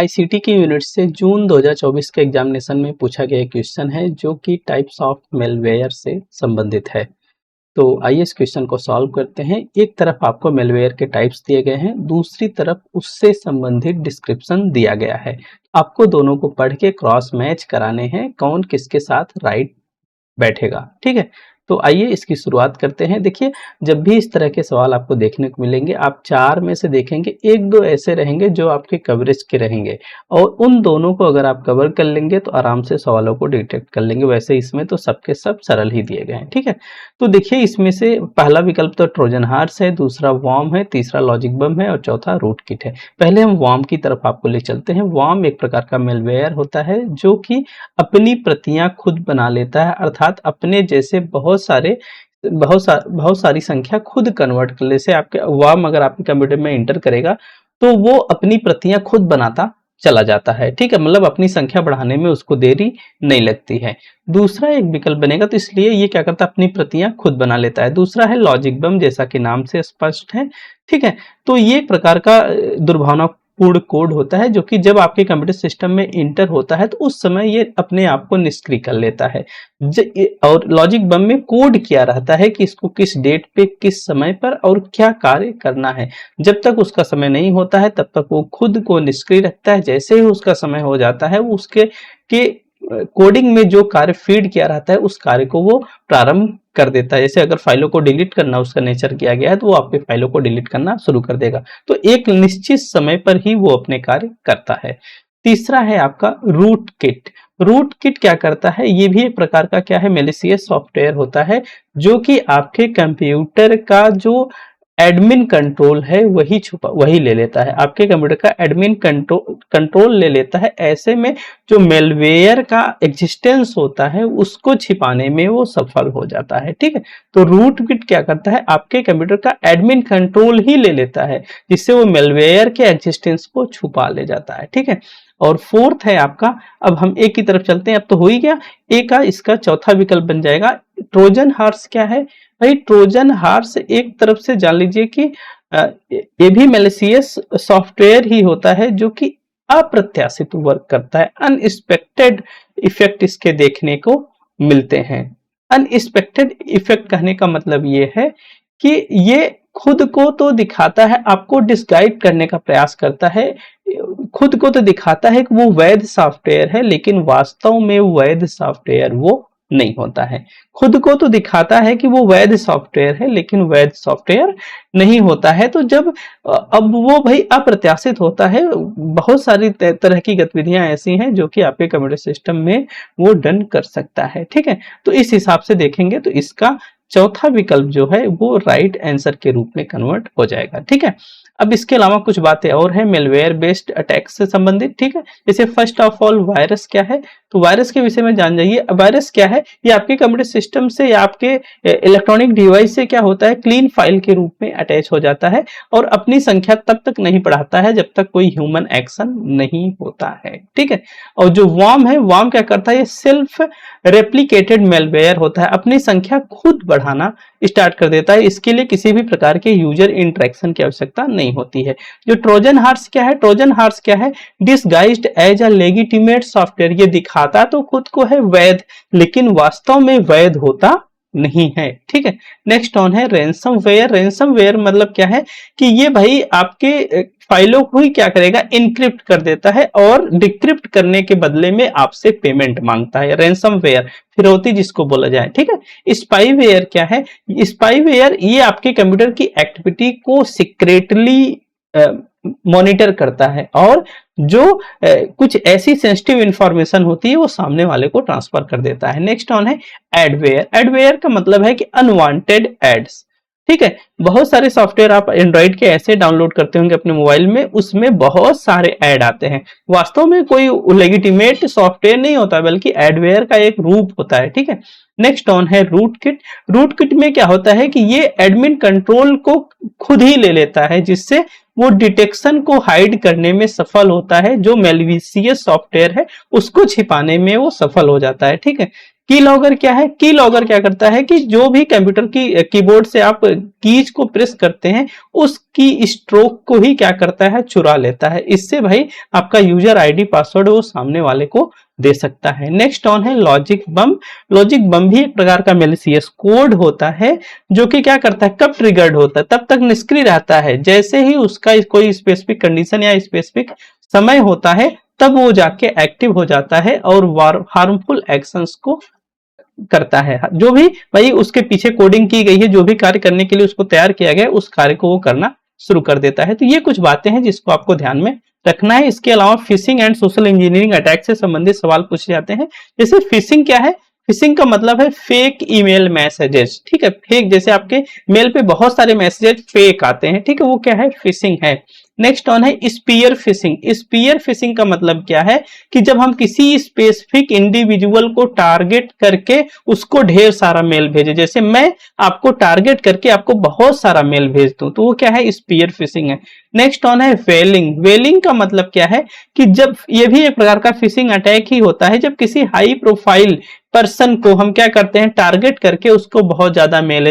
ICT की unit से जून 2024 के एग्जामिनेशन में पूछा गया क्वेश्चन है जो कि टाइप्स ऑफ मेलवेयर से संबंधित है। तो आइए इस क्वेश्चन को सॉल्व करते हैं। एक तरफ आपको मेलवेयर के टाइप्स दिए गए हैं, दूसरी तरफ उससे संबंधित डिस्क्रिप्शन दिया गया है। आपको दोनों को पढ़ के क्रॉस मैच कराने हैं, कौन किसके साथ राइट बैठेगा। ठीक है, तो आइए इसकी शुरुआत करते हैं। देखिए, जब भी इस तरह के सवाल आपको देखने को मिलेंगे, आप 4 में से देखेंगे 1-2 ऐसे रहेंगे जो आपके कवरेज के रहेंगे और उन दोनों को अगर आप कवर कर लेंगे तो आराम से सवालों को डिटेक्ट कर लेंगे। वैसे इसमें तो सबके सब सरल ही दिए गए हैं। ठीक है, तो देखिए इसमें से पहला विकल्प तो ट्रोजन हॉर्स है, दूसरा वॉर्म है, तीसरा लॉजिक बम है और चौथा रूट किट है। पहले हम वॉर्म की तरफ आपको ले चलते हैं। वॉर्म एक प्रकार का मेलवेयर होता है जो कि अपनी प्रतियां खुद बना लेता है, अर्थात अपने जैसे बहुत सारी संख्या खुद कन्वर्ट कर ले। जैसे आपके वर्म अगर आपके कंप्यूटर में इंटर करेगा तो वो अपनी प्रतियां खुद बनाता चला जाता है। ठीक है, मतलब अपनी संख्या बढ़ाने में उसको देरी नहीं लगती है। दूसरा एक विकल्प बनेगा, तो इसलिए ये क्या करता है, अपनी प्रतियां खुद बना लेता है। दूसरा है लॉजिक बम, जैसा कि नाम से स्पष्ट है। ठीक है, तो ये एक प्रकार का दुर्भावनापूर्ण कोड होता है जो कि जब आपके कंप्यूटर सिस्टम में इंटर होता है तो उस समय ये अपने आप को निष्क्रिय कर लेता है। और लॉजिक बम में कोड किया रहता है कि इसको किस डेट पे, किस समय पर और क्या कार्य करना है। जब तक उसका समय नहीं होता है तब तक वो खुद को निष्क्रिय रखता है। जैसे ही उसका समय हो जाता है वो उसके कोडिंग में जो कार्य फीड किया रहता है उस कार्य को वो प्रारंभ कर देता है। जैसे अगर फाइलों को डिलीट करना उसका नेचर किया गया है तो वो आपके फाइलों को डिलीट करना शुरू कर देगा। तो एक निश्चित समय पर ही वो अपने कार्य करता है। तीसरा है आपका रूट किट। रूट किट क्या करता है, ये भी एक प्रकार का क्या है, मैलिशियस सॉफ्टवेयर होता है जो कि आपके कंप्यूटर का जो एडमिन कंट्रोल है वही ले लेता है। आपके कंप्यूटर का एडमिन कंट्रोल ले लेता है। ऐसे में जो मेलवेयर का एग्जिस्टेंस होता है उसको छिपाने में वो सफल हो जाता है। ठीक है, तो रूट किट क्या करता है, आपके कंप्यूटर का एडमिन कंट्रोल ही ले लेता है जिससे वो मेलवेयर के एग्जिस्टेंस को छुपा ले जाता है। ठीक है, और फोर्थ है आपका, अब हम ए की तरफ चलते हैं। अब तो हो ही गया ए का, इसका चौथा विकल्प बन जाएगा ट्रोजन हॉर्स। क्या है भाई, ट्रोजन हॉर्स एक तरफ से जान लीजिए कि ये भी मैलिशियस सॉफ्टवेयर ही होता है जो कि अप्रत्याशित वर्क करता है। अनएक्सपेक्टेड इफेक्ट इसके देखने को मिलते हैं। अनएक्सपेक्टेड इफेक्ट कहने का मतलब ये है कि ये खुद को तो दिखाता है, आपको डिसगाइड करने का प्रयास करता है। खुद को तो दिखाता है कि वो वैध सॉफ्टवेयर है, लेकिन वास्तव में वैध सॉफ्टवेयर वो नहीं होता है। खुद को तो दिखाता है कि वो वैध सॉफ्टवेयर है, लेकिन वैध सॉफ्टवेयर नहीं होता है। तो जब अब वो भाई अप्रत्याशित होता है, बहुत सारी तरह की गतिविधियां ऐसी हैं जो कि आपके कंप्यूटर सिस्टम में वो डन कर सकता है। ठीक है, तो इस हिसाब से देखेंगे तो इसका चौथा विकल्प जो है वो राइट आंसर के रूप में कन्वर्ट हो जाएगा। ठीक है, अब इसके अलावा कुछ बातें और है मेलवेयर बेस्ड अटैक से संबंधित। ठीक है, जैसे फर्स्ट ऑफ ऑल वायरस क्या है, तो वायरस के विषय में जान जाइए। वायरस क्या है, ये आपके कंप्यूटर सिस्टम से या आपके इलेक्ट्रॉनिक डिवाइस से क्या होता है, क्लीन फाइल के रूप में अटैच हो जाता है और अपनी संख्या तब तक नहीं बढ़ाता है जब तक कोई ह्यूमन एक्शन नहीं होता है। ठीक है, और जो वॉर्म है, वॉर्म क्या करता है, ये सेल्फ रेप्लिकेटेड मेलवेयर होता है, अपनी संख्या खुद बढ़ाना स्टार्ट कर देता है। इसके लिए किसी भी प्रकार के यूजर इंटरेक्शन की आवश्यकता नहीं होती है। जो ट्रोजन हॉर्स क्या है, ट्रोजन हॉर्स क्या है, disguised as a legitimate software. ये दिखाता तो खुद को है वैध, लेकिन वास्तव में वैध होता नहीं है। ठीक है, नेक्स्ट ऑन है रैंसमवेयर। रैंसमवेयर मतलब क्या है कि ये भाई आपके फाइलों को ही क्या करेगा, इनक्रिप्ट कर देता है और डिक्रिप्ट करने के बदले में आपसे पेमेंट मांगता है। रैंसमवेयर फिरौती जिसको बोला जाए। ठीक है, स्पाईवेयर क्या है, स्पाईवेयर ये आपके कंप्यूटर की एक्टिविटी को सीक्रेटली मॉनिटर करता है और जो कुछ ऐसी सेंसिटिव इंफॉर्मेशन होती है वो सामने वाले को ट्रांसफर कर देता है। नेक्स्ट ऑन है एडवेयर। एडवेयर का मतलब है कि अनवांटेड एड्स। ठीक है, बहुत सारे सॉफ्टवेयर आप एंड्रॉइड के ऐसे डाउनलोड करते होंगे अपने मोबाइल में, उसमें बहुत सारे ऐड आते हैं। वास्तव में कोई लेजिटिमेट सॉफ्टवेयर नहीं होता बल्कि एडवेयर का एक रूप होता है। ठीक है, नेक्स्ट ऑन है रूट किट। रूट किट में क्या होता है कि ये एडमिन कंट्रोल को खुद ही ले लेता है जिससे वो डिटेक्शन को हाइड करने में सफल होता है। जो मेलिशियस सॉफ्टवेयर है उसको छिपाने में वो सफल हो जाता है। ठीक है, की लॉगर क्या है? की लॉगर क्या करता है कि जो भी कंप्यूटर की कीबोर्ड से आप कीज को प्रेस करते हैं, उस की स्ट्रोक को ही क्या करता है? चुरा लेता है। इससे भाई आपका यूजर आईडी पासवर्ड वो सामने वाले को दे सकता है। नेक्स्ट ऑन है लॉजिक बम। लॉजिक बम भी एक प्रकार का मैलिशियस कोड होता है, जो कि क्या करता है? कब ट्रिगर्ड होता है? तब तक निष्क्रिय रहता है जैसे ही उसका कोई स्पेसिफिक कंडीशन या स्पेसिफिक समय होता है, तब वो जाके एक्टिव हो जाता है और हार्मफुल एक्शंस को करता है। जो भी भाई उसके पीछे कोडिंग की गई है, जो भी कार्य करने के लिए उसको तैयार किया गया है, उस कार्य को वो करना शुरू कर देता है। तो ये कुछ बातें हैं जिसको आपको ध्यान में रखना है। इसके अलावा fishing and social engineering attack से संबंधित सवाल पूछे जाते हैं। जैसे फिशिंग क्या है? फिशिंग का मतलब है फेक ईमेल मैसेजेस, ठीक है। फेक, जैसे आपके मेल पे बहुत सारे मैसेजेस फेक आते हैं, ठीक है, वो क्या है? फिशिंग है। नेक्स्ट ऑन है स्पीयर फिशिंग। स्पीयर फिशिंग का मतलब क्या है कि जब हम किसी स्पेसिफिक इंडिविजुअल को टारगेट करके उसको ढेर सारा मेल भेजे, जैसे मैं आपको टारगेट करके आपको बहुत सारा मेल भेज दूं, तो वो क्या है? स्पीयर फिशिंग है। नेक्स्ट ऑन है वेलिंग। वेलिंग का मतलब क्या है कि जब, ये भी एक प्रकार का फिशिंग अटैक ही होता है, जब किसी हाई प्रोफाइल पर्सन को हम क्या करते हैं? टारगेट करके उसको बहुत ज्यादा मेल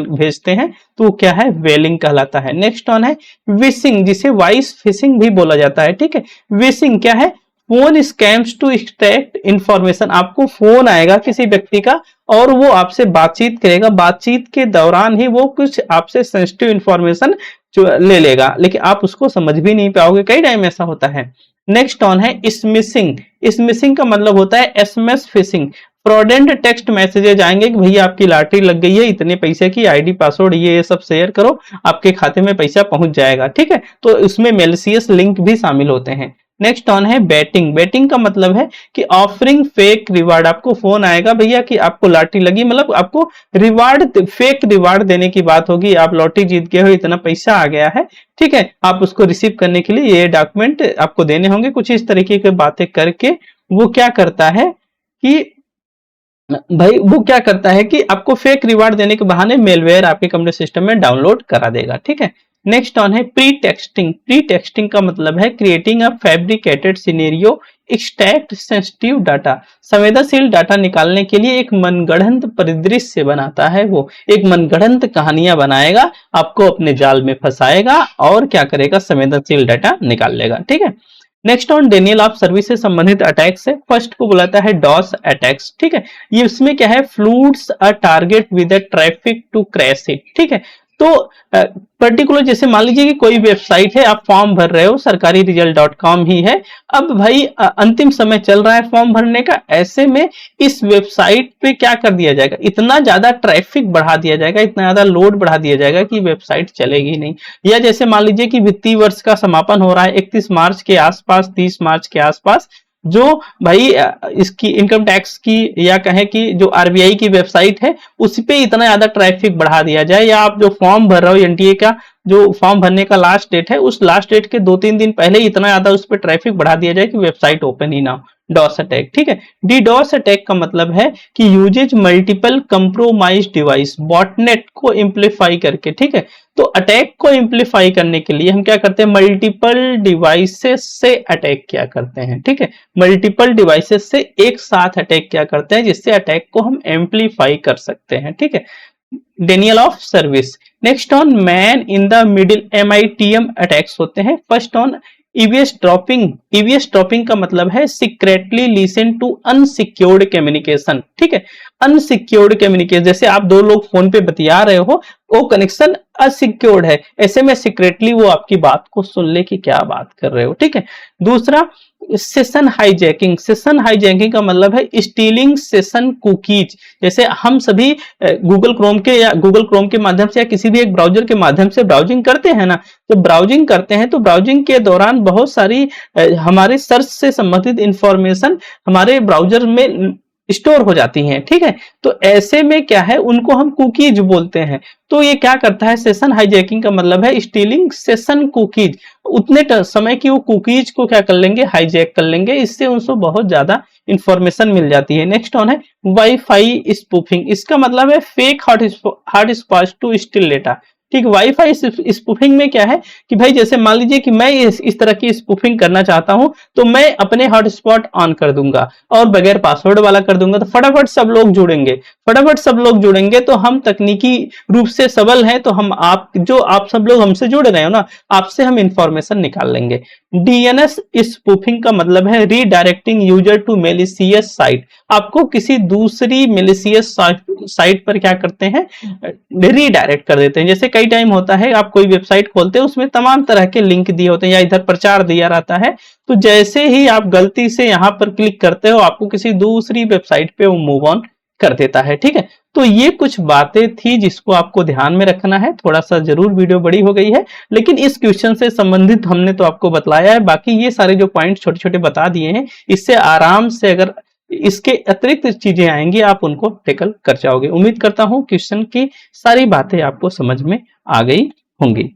भेजते हैं, तो वो क्या है? वेलिंग कहलाता है। नेक्स्ट ऑन है विशिंग, जिसे वाइस फिशिंग भी बोला जाता है, ठीक है। विशिंग क्या है? Phone scams to extract information. आपको फोन आएगा किसी व्यक्ति का और वो आपसे बातचीत करेगा, बातचीत के दौरान ही वो कुछ आपसे सेंसिटिव इंफॉर्मेशन ले लेगा, लेकिन आप उसको समझ भी नहीं पाओगे। कई टाइम ऐसा होता है। नेक्स्ट ऑन है स्मिशिंग। स्मिशिंग का मतलब होता है एसएमएस फिशिंग। फ्रॉडेंट टेक्स्ट मैसेजेज आएंगे कि भैया आपकी लॉटरी लग गई है, इतने पैसे की, आईडी पासवर्ड ये सब शेयर करो, आपके खाते में पैसा पहुंच जाएगा, ठीक है। तो इसमें मैलिशियस लिंक भी शामिल होते हैं। नेक्स्ट ऑन है बैटिंग। बैटिंग का मतलब है कि ऑफरिंग फेक रिवार्ड। आपको फोन आएगा भैया कि आपको लॉटरी लगी, मतलब आपको रिवार्ड, फेक रिवार्ड देने की बात होगी, आप लॉटरी जीत गए हो, इतना पैसा आ गया है, ठीक है, आप उसको रिसीव करने के लिए ये डॉक्यूमेंट आपको देने होंगे। कुछ इस तरीके की बातें करके वो क्या करता है कि भाई वो क्या करता है कि आपको फेक रिवार्ड देने के बहाने मेलवेयर आपके कंप्यूटर सिस्टम में डाउनलोड करा देगा, ठीक है। नेक्स्ट ऑन है प्री टेक्सटिंग। प्री टेक्सटिंग का मतलब है creating a fabricated scenario extract sensitive data. संवेदनशील डाटा निकालने के लिए एक मनगढ़ंत परिदृश्य बनाता है, वो एक मनगढ़ंत कहानियां बनाएगा, आपको अपने जाल में फंसाएगा और क्या करेगा? संवेदनशील डाटा निकाल लेगा, ठीक है। Next on Daniel of service से संबंधित अटैक्स है। फर्स्ट को बुलाता है डॉस अटैक्स, ठीक है। ये इसमें क्या है? Floods a target with a traffic to crash it, ठीक है। तो पर्टिकुलर जैसे मान लीजिए कि कोई वेबसाइट है, आप फॉर्म भर रहे हो, सरकारी रिजल्ट.com ही है। अब भाई अंतिम समय चल रहा है फॉर्म भरने का, ऐसे में इस वेबसाइट पे क्या कर दिया जाएगा? इतना ज्यादा ट्रैफिक बढ़ा दिया जाएगा, इतना ज्यादा लोड बढ़ा दिया जाएगा कि वेबसाइट चलेगी नहीं। या जैसे मान लीजिए कि वित्तीय वर्ष का समापन हो रहा है 31 मार्च के आसपास, 30 मार्च के आसपास, जो भाई इसकी इनकम टैक्स की या कहें कि जो आरबीआई की वेबसाइट है, उस पे इतना ज्यादा ट्रैफिक बढ़ा दिया जाए, या आप जो फॉर्म भर रहे हो एनटीए का, जो फॉर्म भरने का लास्ट डेट है, उस लास्ट डेट के 2-3 दिन पहले इतना ज्यादा उस पर ट्रैफिक बढ़ा दिया जाए कि वेबसाइट ओपन ही ना हो। डॉस अटैक, ठीक है। डीडॉस अटैक का मतलब है कि uses multiple compromise device, botnet को इम्प्लीफाई करके, ठीक है। तो अटैक को इम्प्लीफाई करने के लिए हम क्या करते हैं? मल्टीपल डिवाइसेस से अटैक क्या करते हैं, ठीक है। मल्टीपल डिवाइसेस से एक साथ अटैक क्या करते हैं, जिससे अटैक को हम एम्प्लीफाई कर सकते हैं, ठीक है। Denial of service. Next on man in the middle, MITM attacks होते हैं। First on eavesdropping. Eavesdropping का मतलब है secretly listen to unsecured communication, ठीक है। अनसिक्योर्ड कम्युनिकेशन, जैसे आप दो लोग फोन पे बतिया रहे हो, वो कनेक्शन असिक्योर्ड है, ऐसे में सीक्रेटली वो आपकी बात को सुन ले कि क्या बात कर रहे हो, ठीक है। दूसरा सेशन हाईजैकिंग। सेशन हाईजैकिंग का मतलब है स्टीलिंग सेशन कुकीज। जैसे हम सभी गूगल क्रोम के या गूगल क्रोम के माध्यम से या किसी भी एक ब्राउजर के माध्यम से ब्राउजिंग करते हैं ना, तो ब्राउजिंग करते हैं तो ब्राउजिंग के दौरान बहुत सारी हमारे सर्च से संबंधित इंफॉर्मेशन हमारे ब्राउजर में स्टोर हो जाती हैं, ठीक है। तो ऐसे में क्या है? उनको हम कुकीज बोलते हैं। तो ये क्या करता है? सेशन हाईजैकिंग का मतलब है स्टीलिंग सेशन कुकीज। उतने समय की वो कुकीज को क्या कर लेंगे? हाईजैक कर लेंगे, इससे उनको बहुत ज्यादा इंफॉर्मेशन मिल जाती है। नेक्स्ट ऑन है वाईफाई स्पूफिंग। इसका मतलब है fake hotspot to steal data. ठीक, वाईफाई स्पूफिंग में क्या है कि भाई जैसे मान लीजिए कि मैं इस तरह की स्पूफिंग करना चाहता हूं, तो मैं अपने हॉटस्पॉट ऑन कर दूंगा और बगैर पासवर्ड वाला कर दूंगा, तो फटाफट सब लोग जुड़ेंगे। फटाफट सब लोग जुड़ेंगे तो हम तकनीकी रूप से सबल हैं, तो हम आप सब लोग हमसे जुड़ रहे हो ना, आपसे हम इंफॉर्मेशन निकाल लेंगे। डीएनएस स्पूफिंग का मतलब है redirecting user to malicious site. आपको किसी दूसरी मेलिशियस साइट पर क्या करते हैं, रीडायरेक्ट कर देते हैं। जैसे कई टाइम होता है आप कोई वेबसाइट खोलते हैं, उसमें तमाम तरह के लिंक दिए होते हैं या इधर प्रचार दिया रहता है, तो जैसे ही आप गलती से यहां पर क्लिक करते हो, आपको किसी दूसरी वेबसाइट पे वो मूव ऑन कर देता है। ठीक है, तो ये कुछ बातें थी जिसको आपको ध्यान में रखना है। थोड़ा सा जरूर वीडियो बड़ी हो गई है, लेकिन इस क्वेश्चन से संबंधित हमने तो आपको बतलाया है। बाकी ये सारे जो पॉइंट छोटे छोटे बता दिए हैं, इससे आराम से अगर इसके अतिरिक्त चीजें आएंगी आप उनको टेकल कर जाओगे। उम्मीद करता हूं क्वेश्चन की सारी बातें आपको समझ में आ गई होंगी।